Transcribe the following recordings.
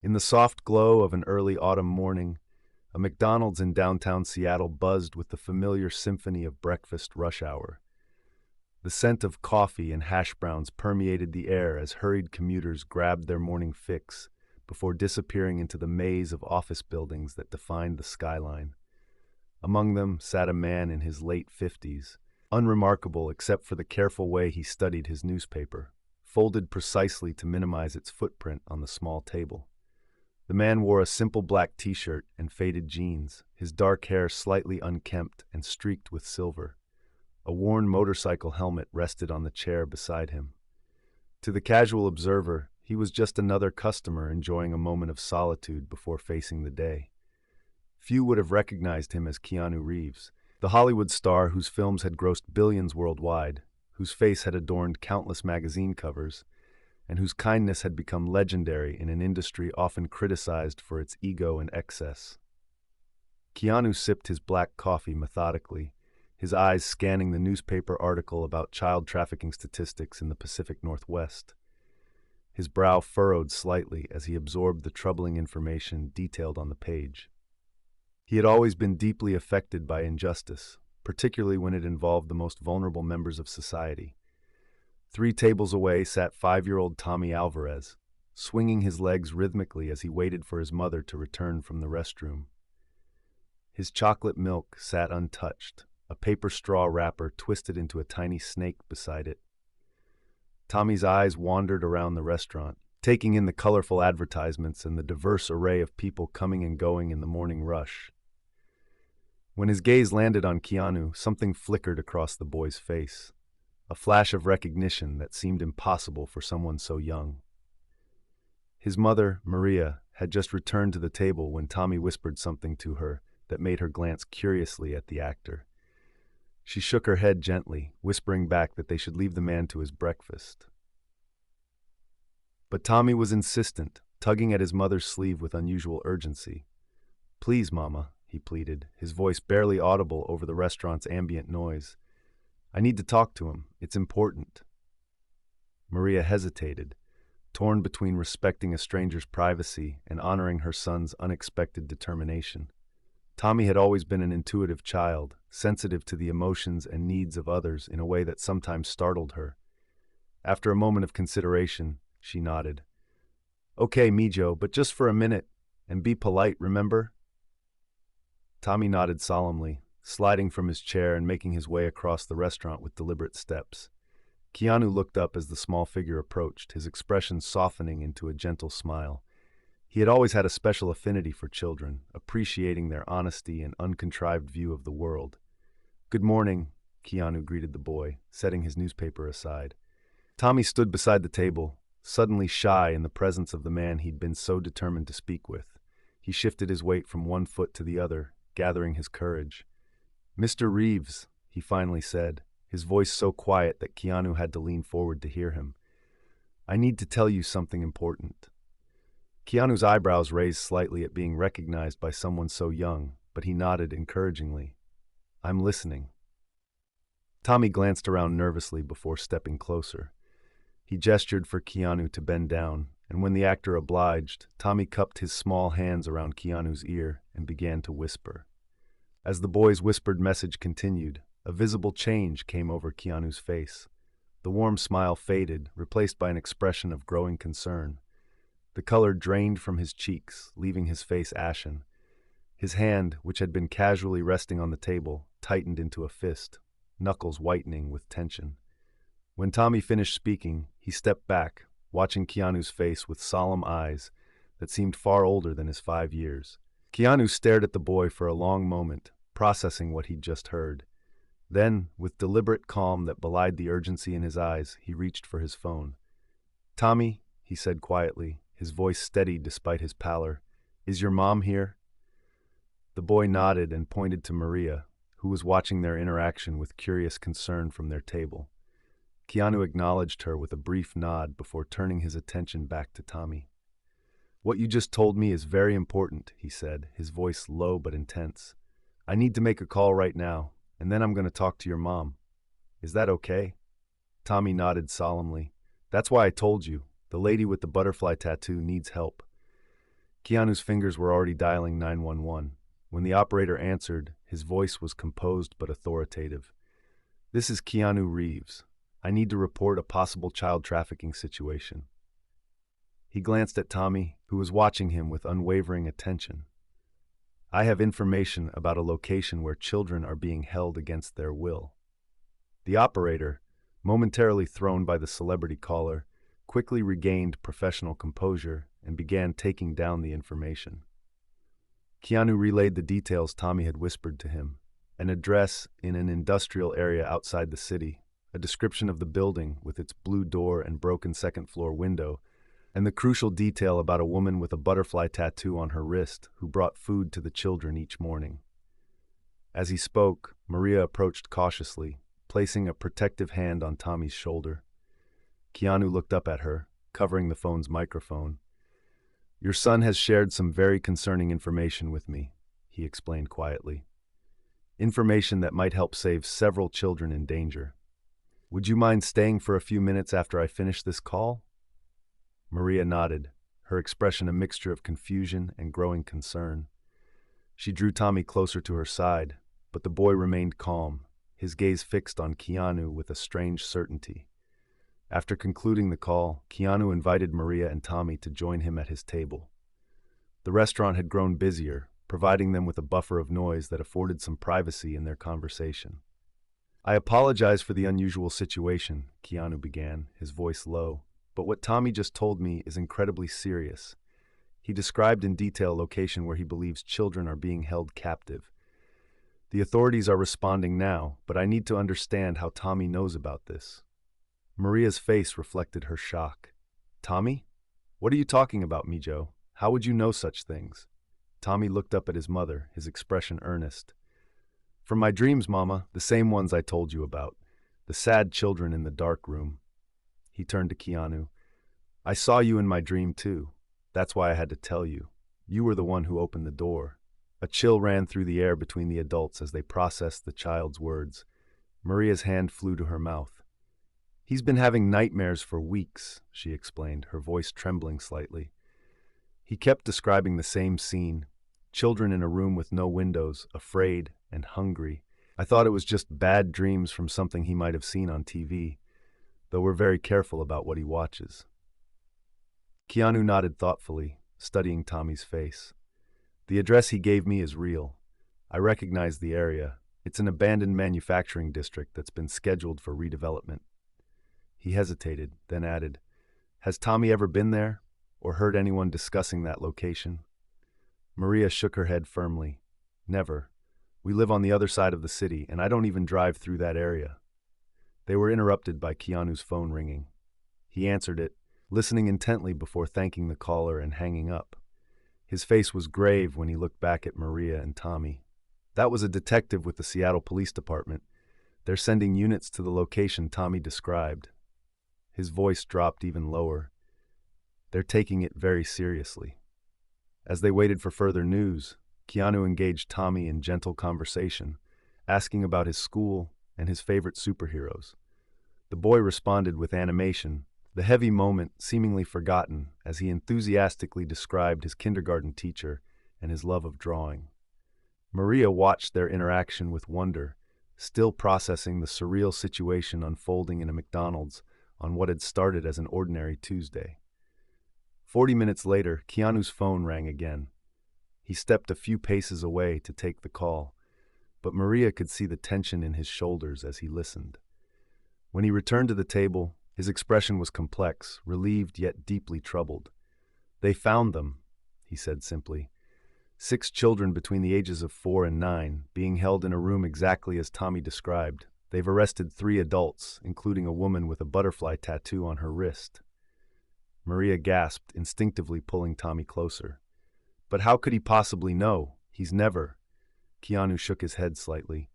In the soft glow of an early autumn morning, a McDonald's in downtown Seattle buzzed with the familiar symphony of breakfast rush hour. The scent of coffee and hash browns permeated the air as hurried commuters grabbed their morning fix before disappearing into the maze of office buildings that defined the skyline. Among them sat a man in his late 50s, unremarkable except for the careful way he studied his newspaper, folded precisely to minimize its footprint on the small table. The man wore a simple black t-shirt and faded jeans, his dark hair slightly unkempt and streaked with silver. A worn motorcycle helmet rested on the chair beside him. To the casual observer, he was just another customer enjoying a moment of solitude before facing the day. Few would have recognized him as Keanu Reeves, the Hollywood star whose films had grossed billions worldwide, whose face had adorned countless magazine covers, and whose kindness had become legendary in an industry often criticized for its ego and excess. Keanu sipped his black coffee methodically, his eyes scanning the newspaper article about child trafficking statistics in the Pacific Northwest. His brow furrowed slightly as he absorbed the troubling information detailed on the page. He had always been deeply affected by injustice, particularly when it involved the most vulnerable members of society. 3 tables away sat 5-year-old Tommy Alvarez, swinging his legs rhythmically as he waited for his mother to return from the restroom. His chocolate milk sat untouched, a paper straw wrapper twisted into a tiny snake beside it. Tommy's eyes wandered around the restaurant, taking in the colorful advertisements and the diverse array of people coming and going in the morning rush. When his gaze landed on Keanu, something flickered across the boy's face, a flash of recognition that seemed impossible for someone so young. His mother, Maria, had just returned to the table when Tommy whispered something to her that made her glance curiously at the actor. She shook her head gently, whispering back that they should leave the man to his breakfast. But Tommy was insistent, tugging at his mother's sleeve with unusual urgency. "Please, Mama," he pleaded, his voice barely audible over the restaurant's ambient noise. "I need to talk to him. It's important." Maria hesitated, torn between respecting a stranger's privacy and honoring her son's unexpected determination. Tommy had always been an intuitive child, sensitive to the emotions and needs of others in a way that sometimes startled her. After a moment of consideration, she nodded. "Okay, Mijo, but just for a minute, and be polite, remember?" Tommy nodded solemnly, sliding from his chair and making his way across the restaurant with deliberate steps. Keanu looked up as the small figure approached, his expression softening into a gentle smile. He had always had a special affinity for children, appreciating their honesty and uncontrived view of the world. "Good morning," Keanu greeted the boy, setting his newspaper aside. Tommy stood beside the table, suddenly shy in the presence of the man he'd been so determined to speak with. He shifted his weight from one foot to the other, gathering his courage. "Mr. Reeves," he finally said, his voice so quiet that Keanu had to lean forward to hear him. "I need to tell you something important." Keanu's eyebrows raised slightly at being recognized by someone so young, but he nodded encouragingly. "I'm listening." Tommy glanced around nervously before stepping closer. He gestured for Keanu to bend down, and when the actor obliged, Tommy cupped his small hands around Keanu's ear and began to whisper. As the boy's whispered message continued, a visible change came over Keanu's face. The warm smile faded, replaced by an expression of growing concern. The color drained from his cheeks, leaving his face ashen. His hand, which had been casually resting on the table, tightened into a fist, knuckles whitening with tension. When Tommy finished speaking, he stepped back, watching Keanu's face with solemn eyes that seemed far older than his 5 years. Keanu stared at the boy for a long moment, processing what he'd just heard. Then, with deliberate calm that belied the urgency in his eyes, he reached for his phone. "Tommy," he said quietly, his voice steady despite his pallor, "is your mom here?" The boy nodded and pointed to Maria, who was watching their interaction with curious concern from their table. Keanu acknowledged her with a brief nod before turning his attention back to Tommy. "What you just told me is very important," he said, his voice low but intense. "I need to make a call right now, and then I'm going to talk to your mom. Is that okay?" Tommy nodded solemnly. "That's why I told you. The lady with the butterfly tattoo needs help." Keanu's fingers were already dialing 911. When the operator answered, his voice was composed but authoritative. "This is Keanu Reeves. I need to report a possible child trafficking situation." He glanced at Tommy, who was watching him with unwavering attention. "I have information about a location where children are being held against their will." The operator, momentarily thrown by the celebrity caller, quickly regained professional composure and began taking down the information. Keanu relayed the details Tommy had whispered to him: an address in an industrial area outside the city, a description of the building with its blue door and broken second-floor window, and the crucial detail about a woman with a butterfly tattoo on her wrist who brought food to the children each morning. As he spoke, Maria approached cautiously, placing a protective hand on Tommy's shoulder. Keanu looked up at her, covering the phone's microphone. "Your son has shared some very concerning information with me," he explained quietly. "Information that might help save several children in danger. Would you mind staying for a few minutes after I finish this call?" Maria nodded, her expression a mixture of confusion and growing concern. She drew Tommy closer to her side, but the boy remained calm, his gaze fixed on Keanu with a strange certainty. After concluding the call, Keanu invited Maria and Tommy to join him at his table. The restaurant had grown busier, providing them with a buffer of noise that afforded some privacy in their conversation. "I apologize for the unusual situation," Keanu began, his voice low, "but what Tommy just told me is incredibly serious." He described in detail a location where he believes children are being held captive. "The authorities are responding now, but I need to understand how Tommy knows about this." Maria's face reflected her shock. "Tommy? What are you talking about, Mijo? How would you know such things?" Tommy looked up at his mother, his expression earnest. "From my dreams, Mama, the same ones I told you about. The sad children in the dark room." He turned to Keanu. "I saw you in my dream too. That's why I had to tell you. You were the one who opened the door." A chill ran through the air between the adults as they processed the child's words. Maria's hand flew to her mouth. "He's been having nightmares for weeks," she explained, her voice trembling slightly. He kept describing the same scene: children in a room with no windows, afraid and hungry. "I thought it was just bad dreams from something he might have seen on TV, though we're very careful about what he watches." Keanu nodded thoughtfully, studying Tommy's face. "The address he gave me is real. I recognize the area. It's an abandoned manufacturing district that's been scheduled for redevelopment." He hesitated, then added, "Has Tommy ever been there, or heard anyone discussing that location?" Maria shook her head firmly. "Never. We live on the other side of the city, and I don't even drive through that area." They were interrupted by Keanu's phone ringing. He answered it, listening intently before thanking the caller and hanging up. His face was grave when he looked back at Maria and Tommy. "That was a detective with the Seattle Police Department. They're sending units to the location Tommy described." His voice dropped even lower. "They're taking it very seriously." As they waited for further news, Keanu engaged Tommy in gentle conversation, asking about his school and his favorite superheroes. The boy responded with animation, the heavy moment seemingly forgotten as he enthusiastically described his kindergarten teacher and his love of drawing. Maria watched their interaction with wonder, still processing the surreal situation unfolding in a McDonald's on what had started as an ordinary Tuesday. 40 minutes later, Keanu's phone rang again. He stepped a few paces away to take the call, but Maria could see the tension in his shoulders as he listened. When he returned to the table, his expression was complex, relieved yet deeply troubled. "They found them," he said simply. 6 children between the ages of 4 and 9, being held in a room exactly as Tommy described. They've arrested 3 adults, including a woman with a butterfly tattoo on her wrist. Maria gasped, instinctively pulling Tommy closer. "But how could he possibly know? He's never—" Keanu shook his head slightly.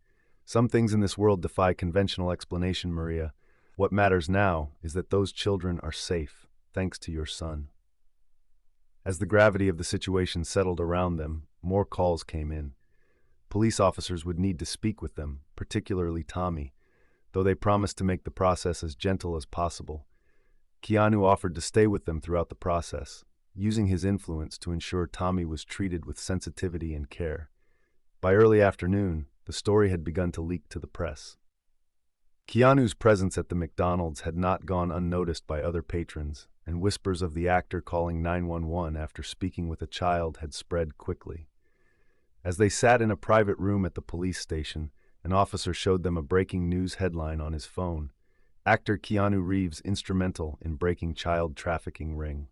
"Some things in this world defy conventional explanation, Maria. What matters now is that those children are safe, thanks to your son." As the gravity of the situation settled around them, more calls came in. Police officers would need to speak with them, particularly Tommy, though they promised to make the process as gentle as possible. Keanu offered to stay with them throughout the process, using his influence to ensure Tommy was treated with sensitivity and care. By early afternoon, the story had begun to leak to the press. Keanu's presence at the McDonald's had not gone unnoticed by other patrons, and whispers of the actor calling 911 after speaking with a child had spread quickly. As they sat in a private room at the police station, an officer showed them a breaking news headline on his phone: actor Keanu Reeves instrumental in breaking child trafficking ring.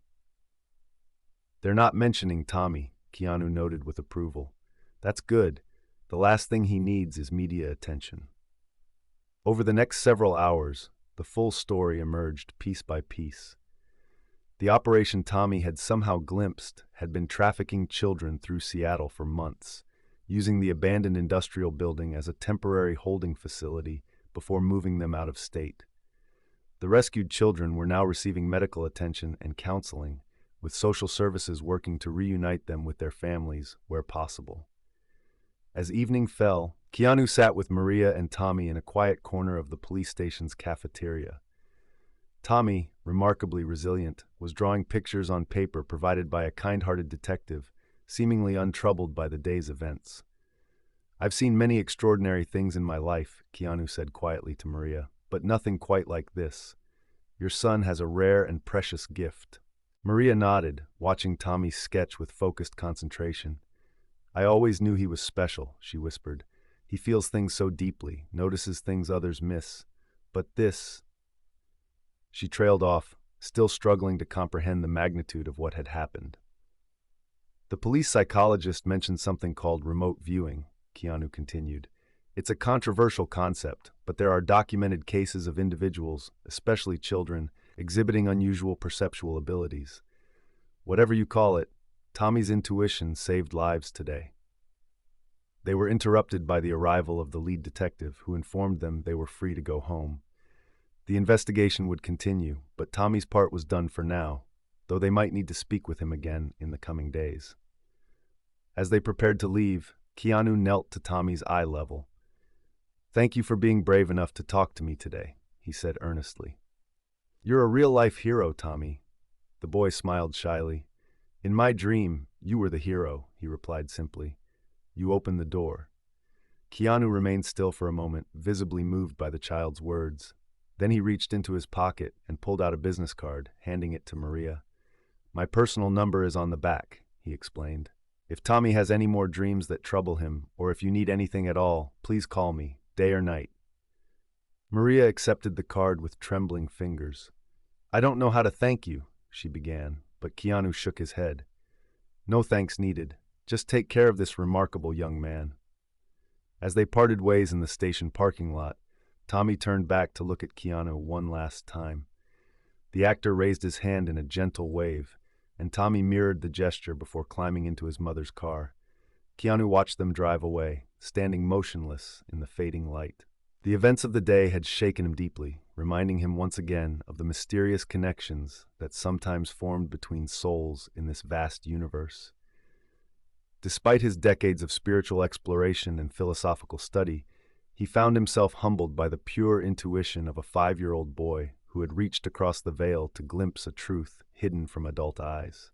"They're not mentioning Tommy," Keanu noted with approval. "That's good. The last thing he needs is media attention." Over the next several hours, the full story emerged piece by piece. The operation Tommy had somehow glimpsed had been trafficking children through Seattle for months, using the abandoned industrial building as a temporary holding facility before moving them out of state. The rescued children were now receiving medical attention and counseling, with social services working to reunite them with their families where possible. As evening fell, Keanu sat with Maria and Tommy in a quiet corner of the police station's cafeteria. Tommy, remarkably resilient, was drawing pictures on paper provided by a kind-hearted detective, seemingly untroubled by the day's events. "I've seen many extraordinary things in my life," Keanu said quietly to Maria, "but nothing quite like this. Your son has a rare and precious gift." Maria nodded, watching Tommy's sketch with focused concentration. "I always knew he was special," she whispered. "He feels things so deeply, notices things others miss. But this—" She trailed off, still struggling to comprehend the magnitude of what had happened. "The police psychologist mentioned something called remote viewing," Keanu continued. "It's a controversial concept, but there are documented cases of individuals, especially children, exhibiting unusual perceptual abilities. Whatever you call it, Tommy's intuition saved lives today." They were interrupted by the arrival of the lead detective, who informed them they were free to go home. The investigation would continue, but Tommy's part was done for now, though they might need to speak with him again in the coming days. As they prepared to leave, Keanu knelt to Tommy's eye level. "Thank you for being brave enough to talk to me today," he said earnestly. "You're a real-life hero, Tommy." The boy smiled shyly. "In my dream, you were the hero," he replied simply. "You opened the door." Keanu remained still for a moment, visibly moved by the child's words. Then he reached into his pocket and pulled out a business card, handing it to Maria. "My personal number is on the back," he explained. "If Tommy has any more dreams that trouble him, or if you need anything at all, please call me, day or night." Maria accepted the card with trembling fingers. "I don't know how to thank you," she began, but Keanu shook his head. "No thanks needed. Just take care of this remarkable young man." As they parted ways in the station parking lot, Tommy turned back to look at Keanu one last time. The actor raised his hand in a gentle wave, and Tommy mirrored the gesture before climbing into his mother's car. Keanu watched them drive away, standing motionless in the fading light. The events of the day had shaken him deeply, reminding him once again of the mysterious connections that sometimes formed between souls in this vast universe. Despite his decades of spiritual exploration and philosophical study, he found himself humbled by the pure intuition of a 5-year-old boy who had reached across the veil to glimpse a truth hidden from adult eyes.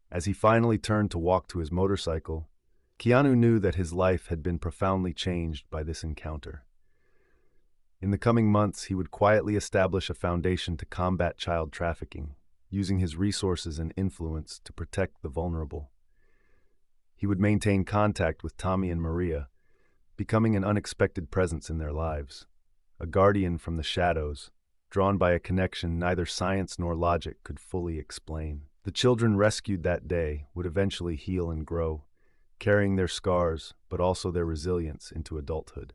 As he finally turned to walk to his motorcycle, Keanu knew that his life had been profoundly changed by this encounter. In the coming months, he would quietly establish a foundation to combat child trafficking, using his resources and influence to protect the vulnerable. He would maintain contact with Tommy and Maria, becoming an unexpected presence in their lives, a guardian from the shadows, drawn by a connection neither science nor logic could fully explain. The children rescued that day would eventually heal and grow, carrying their scars, but also their resilience into adulthood.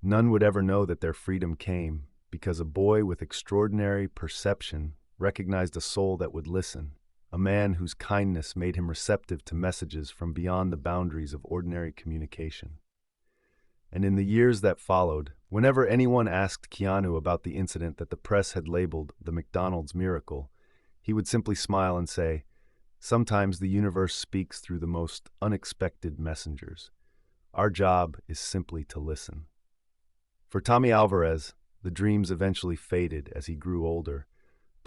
None would ever know that their freedom came because a boy with extraordinary perception recognized a soul that would listen, a man whose kindness made him receptive to messages from beyond the boundaries of ordinary communication. And in the years that followed, whenever anyone asked Keanu about the incident that the press had labeled the McDonald's miracle, he would simply smile and say, "Sometimes the universe speaks through the most unexpected messengers. Our job is simply to listen." For Tommy Alvarez, the dreams eventually faded as he grew older,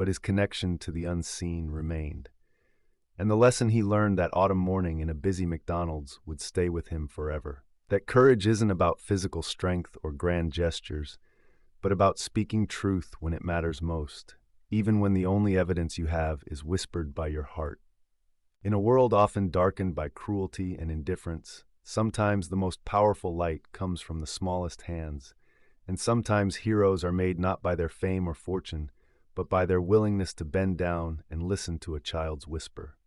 but his connection to the unseen remained. And the lesson he learned that autumn morning in a busy McDonald's would stay with him forever. That courage isn't about physical strength or grand gestures, but about speaking truth when it matters most, even when the only evidence you have is whispered by your heart. In a world often darkened by cruelty and indifference, sometimes the most powerful light comes from the smallest hands, and sometimes heroes are made not by their fame or fortune, but by their willingness to bend down and listen to a child's whisper.